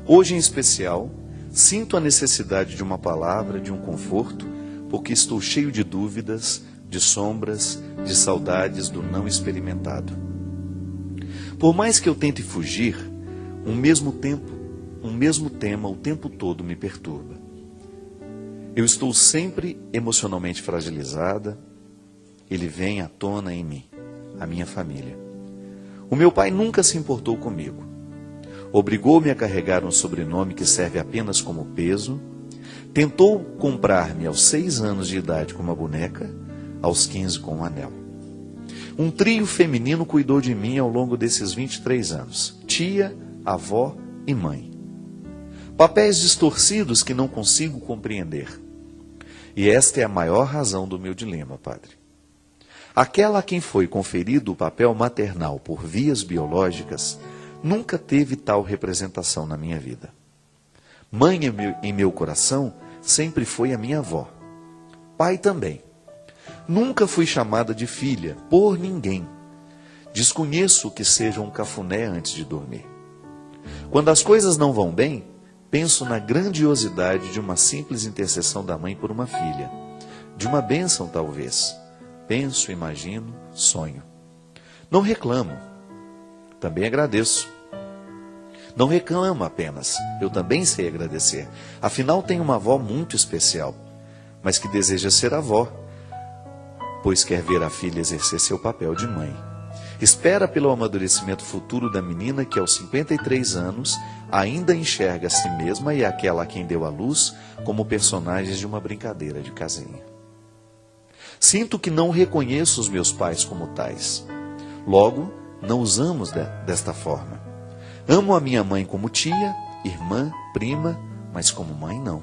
Hoje em especial, sinto a necessidade de uma palavra, de um conforto, porque estou cheio de dúvidas, de sombras, de saudades do não experimentado. Por mais que eu tente fugir, um mesmo tema o tempo todo me perturba. Eu estou sempre emocionalmente fragilizada, ele vem à tona em mim, a minha família. O meu pai nunca se importou comigo. Obrigou-me a carregar um sobrenome que serve apenas como peso, tentou comprar-me aos 6 anos de idade com uma boneca, aos 15 com um anel. Um trio feminino cuidou de mim ao longo desses 23 anos, tia, avó e mãe. Papéis distorcidos que não consigo compreender. E esta é a maior razão do meu dilema, padre. Aquela a quem foi conferido o papel maternal por vias biológicas nunca teve tal representação na minha vida. Mãe em meu coração sempre foi a minha avó. Pai também. Nunca fui chamada de filha por ninguém. Desconheço o que seja um cafuné antes de dormir. Quando as coisas não vão bem, penso na grandiosidade de uma simples intercessão da mãe por uma filha. De uma bênção, talvez. Penso, imagino, sonho. Não reclamo. Também agradeço. Não reclamo apenas, eu também sei agradecer. Afinal, tenho uma avó muito especial, mas que deseja ser avó, pois quer ver a filha exercer seu papel de mãe. Espera pelo amadurecimento futuro da menina que, aos 53 anos, ainda enxerga a si mesma e aquela a quem deu a luz como personagens de uma brincadeira de casinha. Sinto que não reconheço os meus pais como tais. Logo, não os amo desta forma. Amo a minha mãe como tia, irmã, prima, mas como mãe não.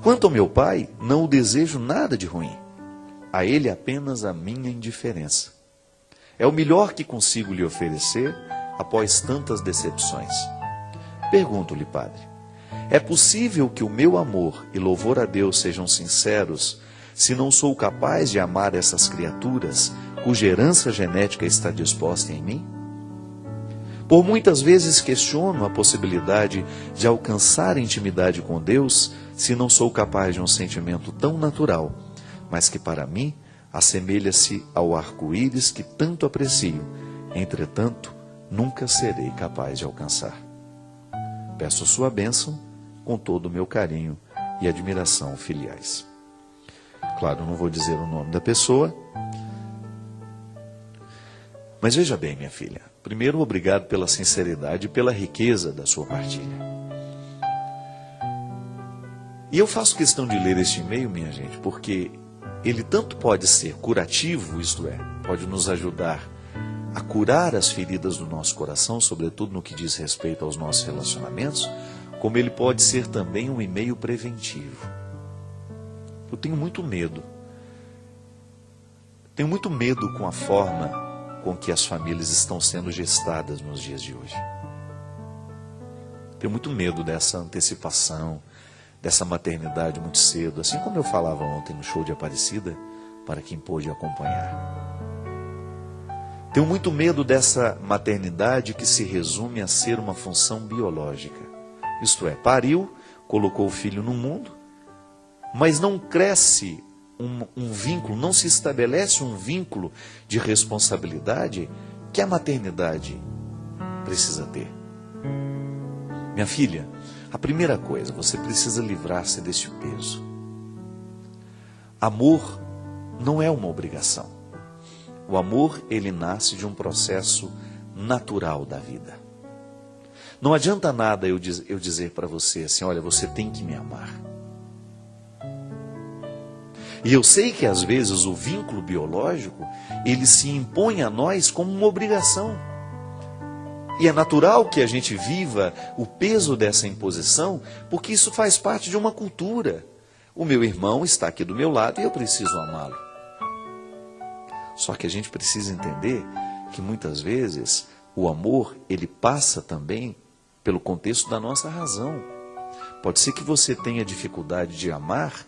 Quanto ao meu pai, não o desejo nada de ruim. A ele apenas a minha indiferença. É o melhor que consigo lhe oferecer após tantas decepções. Pergunto-lhe, padre, é possível que o meu amor e louvor a Deus sejam sinceros se não sou capaz de amar essas criaturas cuja herança genética está disposta em mim? Por muitas vezes questiono a possibilidade de alcançar intimidade com Deus se não sou capaz de um sentimento tão natural, mas que para mim assemelha-se ao arco-íris que tanto aprecio, entretanto, nunca serei capaz de alcançar. Peço sua bênção com todo o meu carinho e admiração filiais. Claro, não vou dizer o nome da pessoa, mas veja bem, minha filha. Primeiro, obrigado pela sinceridade e pela riqueza da sua partilha. E eu faço questão de ler este e-mail, minha gente, porque ele tanto pode ser curativo, isto é, pode nos ajudar a curar as feridas do nosso coração, sobretudo no que diz respeito aos nossos relacionamentos, como ele pode ser também um e-mail preventivo. Eu tenho muito medo. Tenho muito medo com a forma com que as famílias estão sendo gestadas nos dias de hoje. Tenho muito medo dessa antecipação, dessa maternidade muito cedo, assim como eu falava ontem no show de Aparecida, para quem pôde acompanhar. Tenho muito medo dessa maternidade que se resume a ser uma função biológica. Isto é, pariu, colocou o filho no mundo, mas não cresce um vínculo, não se estabelece um vínculo de responsabilidade que a maternidade precisa ter. Minha filha, a primeira coisa, você precisa livrar-se deste peso. Amor não é uma obrigação. O amor, ele nasce de um processo natural da vida. Não adianta nada eu dizer para você assim, olha, você tem que me amar. E eu sei que às vezes o vínculo biológico, ele se impõe a nós como uma obrigação. E é natural que a gente viva o peso dessa imposição, porque isso faz parte de uma cultura. O meu irmão está aqui do meu lado e eu preciso amá-lo. Só que a gente precisa entender que muitas vezes o amor, ele passa também pelo contexto da nossa razão. Pode ser que você tenha dificuldade de amar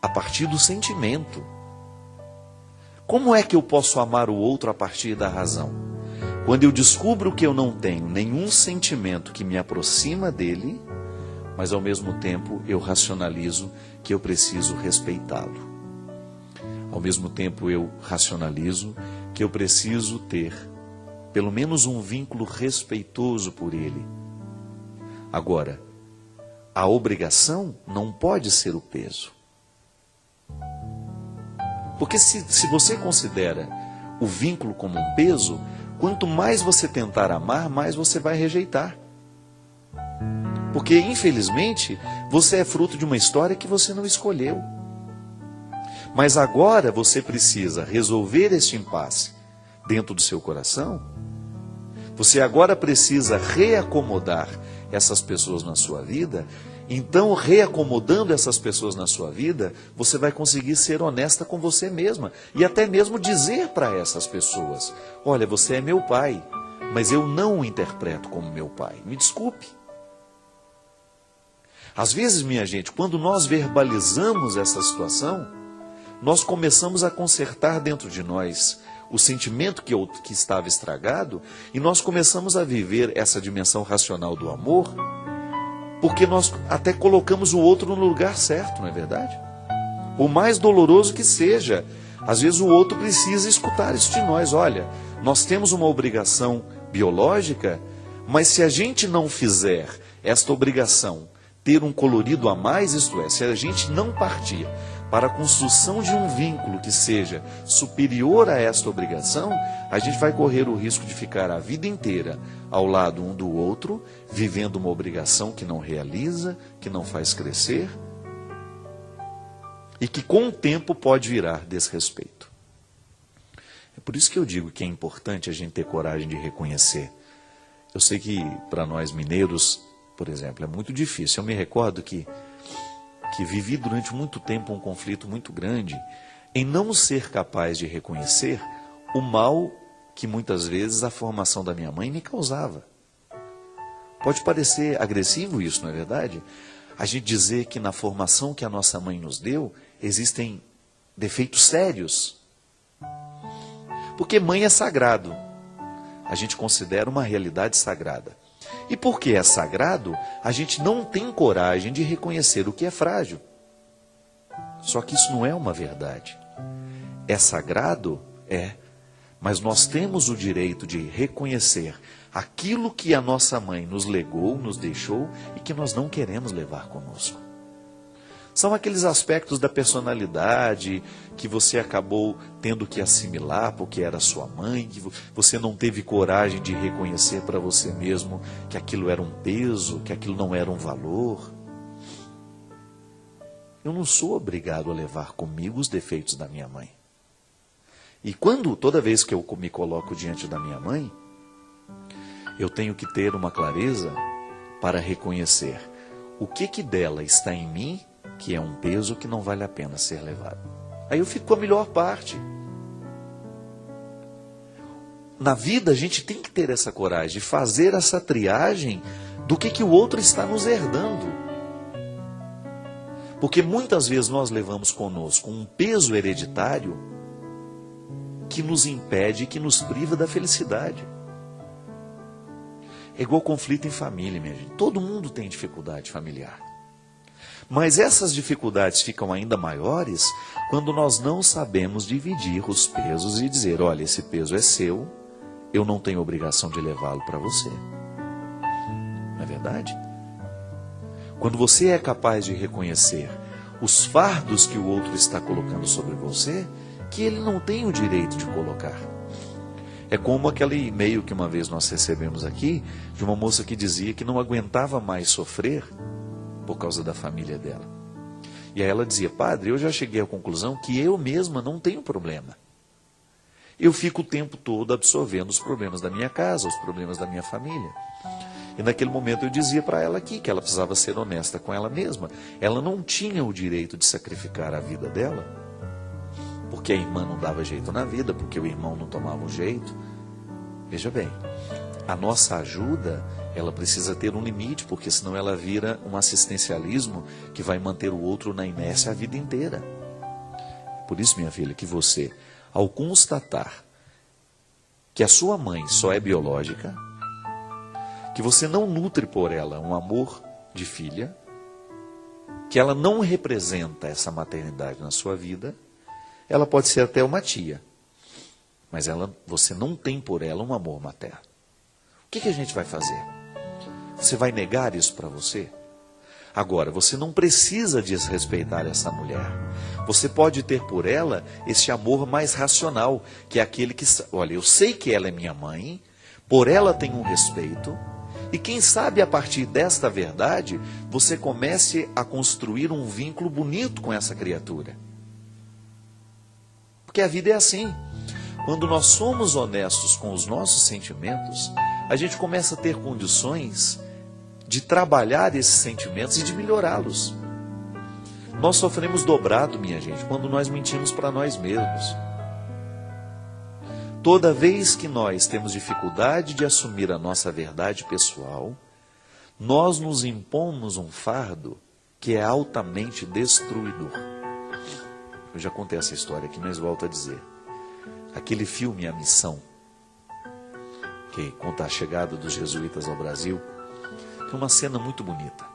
a partir do sentimento. Como é que eu posso amar o outro a partir da razão? Quando eu descubro que eu não tenho nenhum sentimento que me aproxima dele, mas ao mesmo tempo eu racionalizo que eu preciso respeitá-lo. Ao mesmo tempo eu racionalizo que eu preciso ter pelo menos um vínculo respeitoso por ele. Agora, a obrigação não pode ser o peso. Porque se você considera o vínculo como um peso, quanto mais você tentar amar, mais você vai rejeitar. Porque, infelizmente, você é fruto de uma história que você não escolheu. Mas agora você precisa resolver este impasse dentro do seu coração. Você agora precisa reacomodar essas pessoas na sua vida. Então, reacomodando essas pessoas na sua vida, você vai conseguir ser honesta com você mesma. E até mesmo dizer para essas pessoas: olha, você é meu pai, mas eu não o interpreto como meu pai. Me desculpe. Às vezes, minha gente, quando nós verbalizamos essa situação, nós começamos a consertar dentro de nós o sentimento que estava estragado, e nós começamos a viver essa dimensão racional do amor, porque nós até colocamos o outro no lugar certo, não é verdade? Por mais doloroso que seja, às vezes o outro precisa escutar isso de nós. Olha, nós temos uma obrigação biológica, mas se a gente não fizer esta obrigação ter um colorido a mais, isto é, se a gente não partir para a construção de um vínculo que seja superior a esta obrigação, a gente vai correr o risco de ficar a vida inteira ao lado um do outro, vivendo uma obrigação que não realiza, que não faz crescer, e que com o tempo pode virar desrespeito. É por isso que eu digo que é importante a gente ter coragem de reconhecer. Eu sei que para nós mineiros, por exemplo, é muito difícil. Eu me recordo que vivi durante muito tempo um conflito muito grande em não ser capaz de reconhecer o mal que muitas vezes a formação da minha mãe me causava. Pode parecer agressivo isso, não é verdade? A gente dizer que na formação que a nossa mãe nos deu, existem defeitos sérios. Porque mãe é sagrado. A gente considera uma realidade sagrada. E porque é sagrado, a gente não tem coragem de reconhecer o que é frágil. Só que isso não é uma verdade. É sagrado? É. Mas nós temos o direito de reconhecer aquilo que a nossa mãe nos legou, nos deixou e que nós não queremos levar conosco. São aqueles aspectos da personalidade que você acabou tendo que assimilar porque era sua mãe, que você não teve coragem de reconhecer para você mesmo que aquilo era um peso, que aquilo não era um valor. Eu não sou obrigado a levar comigo os defeitos da minha mãe. E toda vez que eu me coloco diante da minha mãe, eu tenho que ter uma clareza para reconhecer o que dela está em mim que é um peso que não vale a pena ser levado. Aí eu fico com a melhor parte. Na vida a gente tem que ter essa coragem de fazer essa triagem do que o outro está nos herdando. Porque muitas vezes nós levamos conosco um peso hereditário que nos impede, que nos priva da felicidade. É igual conflito em família, minha gente. Todo mundo tem dificuldade familiar. Mas essas dificuldades ficam ainda maiores quando nós não sabemos dividir os pesos e dizer: olha, esse peso é seu, eu não tenho obrigação de levá-lo para você. Não é verdade? Quando você é capaz de reconhecer os fardos que o outro está colocando sobre você, que ele não tem o direito de colocar. É como aquele e-mail que uma vez nós recebemos aqui, de uma moça que dizia que não aguentava mais sofrer por causa da família dela. E aí ela dizia: padre, eu já cheguei à conclusão que eu mesma não tenho problema. Eu fico o tempo todo absorvendo os problemas da minha casa, os problemas da minha família. E naquele momento eu dizia para ela aqui que ela precisava ser honesta com ela mesma. Ela não tinha o direito de sacrificar a vida dela, porque a irmã não dava jeito na vida, porque o irmão não tomava um jeito. Veja bem, a nossa ajuda, ela precisa ter um limite, porque senão ela vira um assistencialismo que vai manter o outro na inércia a vida inteira. Por isso, minha filha, que você, ao constatar que a sua mãe só é biológica, que você não nutre por ela um amor de filha, que ela não representa essa maternidade na sua vida, ela pode ser até uma tia, mas você não tem por ela um amor materno. O que a gente vai fazer? Você vai negar isso para você? Agora, você não precisa desrespeitar essa mulher. Você pode ter por ela esse amor mais racional, que é aquele que, olha, eu sei que ela é minha mãe, por ela tenho um respeito, e quem sabe a partir desta verdade, você comece a construir um vínculo bonito com essa criatura. Porque a vida é assim. Quando nós somos honestos com os nossos sentimentos, a gente começa a ter condições de trabalhar esses sentimentos e de melhorá-los. Nós sofremos dobrado, minha gente, quando nós mentimos para nós mesmos. Toda vez que nós temos dificuldade de assumir a nossa verdade pessoal, nós nos impomos um fardo que é altamente destruidor. Eu já contei essa história aqui, mas volto a dizer. Aquele filme A Missão, que conta a chegada dos jesuítas ao Brasil, tem uma cena muito bonita.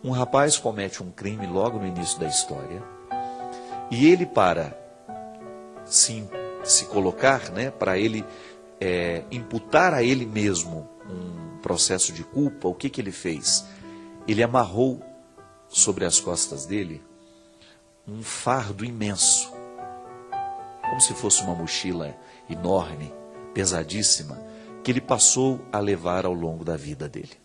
Um rapaz comete um crime logo no início da história, e ele, para se colocar, né, para ele imputar a ele mesmo um processo de culpa, o que ele fez? Ele amarrou sobre as costas dele um fardo imenso, como se fosse uma mochila enorme, pesadíssima, que ele passou a levar ao longo da vida dele.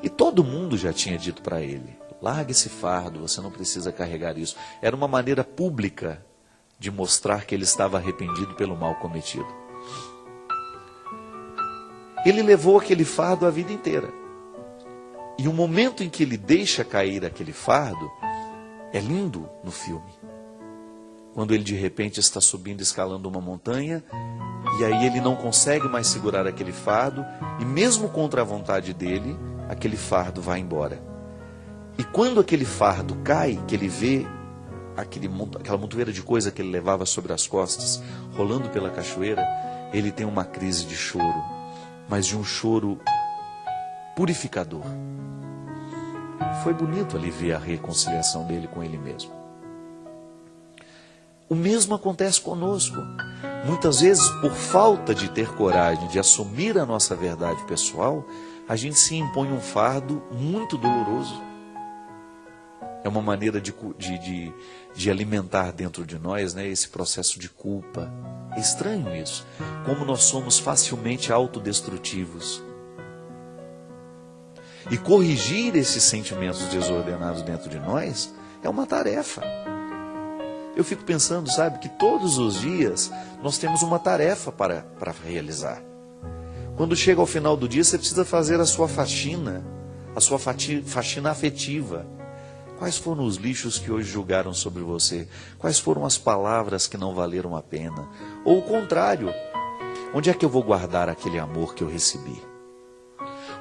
E todo mundo já tinha dito para ele, largue esse fardo, você não precisa carregar isso. Era uma maneira pública de mostrar que ele estava arrependido pelo mal cometido. Ele levou aquele fardo a vida inteira. E o momento em que ele deixa cair aquele fardo, é lindo no filme. Quando ele de repente está subindo, escalando uma montanha, e aí ele não consegue mais segurar aquele fardo, e mesmo contra a vontade dele, aquele fardo vai embora. E quando aquele fardo cai, que ele vê aquela montoeira de coisa que ele levava sobre as costas, rolando pela cachoeira, ele tem uma crise de choro, mas de um choro purificador. Foi bonito ali ver a reconciliação dele com ele mesmo. O mesmo acontece conosco. Muitas vezes, por falta de ter coragem de assumir a nossa verdade pessoal, a gente se impõe um fardo muito doloroso. É uma maneira de alimentar dentro de nós, né, esse processo de culpa. É estranho isso. Como nós somos facilmente autodestrutivos. E corrigir esses sentimentos desordenados dentro de nós é uma tarefa. Eu fico pensando, sabe, que todos os dias nós temos uma tarefa para realizar. Quando chega ao final do dia, você precisa fazer a sua faxina afetiva. Quais foram os lixos que hoje julgaram sobre você? Quais foram as palavras que não valeram a pena? Ou o contrário, onde é que eu vou guardar aquele amor que eu recebi?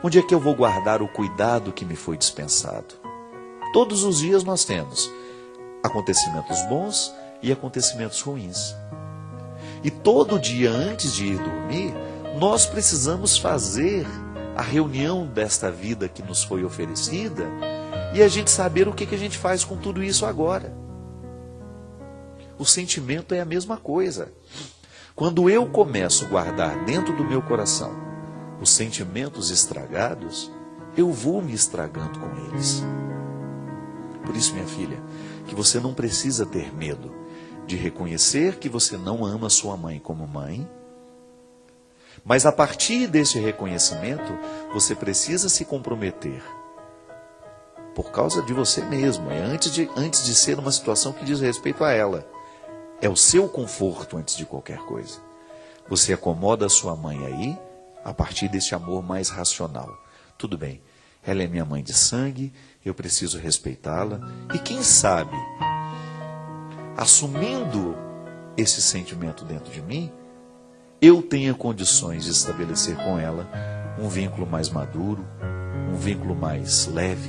Onde é que eu vou guardar o cuidado que me foi dispensado? Todos os dias nós temos acontecimentos bons e acontecimentos ruins. E todo dia antes de ir dormir, nós precisamos fazer a reunião desta vida que nos foi oferecida e a gente saber o que a gente faz com tudo isso agora. O sentimento é a mesma coisa. Quando eu começo a guardar dentro do meu coração os sentimentos estragados, eu vou me estragando com eles. Por isso, minha filha, que você não precisa ter medo de reconhecer que você não ama sua mãe como mãe, mas a partir desse reconhecimento, você precisa se comprometer por causa de você mesmo, antes de ser uma situação que diz respeito a ela. É o seu conforto antes de qualquer coisa. Você acomoda a sua mãe aí, a partir desse amor mais racional. Tudo bem, ela é minha mãe de sangue, eu preciso respeitá-la. E quem sabe, assumindo esse sentimento dentro de mim, eu tenha condições de estabelecer com ela um vínculo mais maduro, um vínculo mais leve.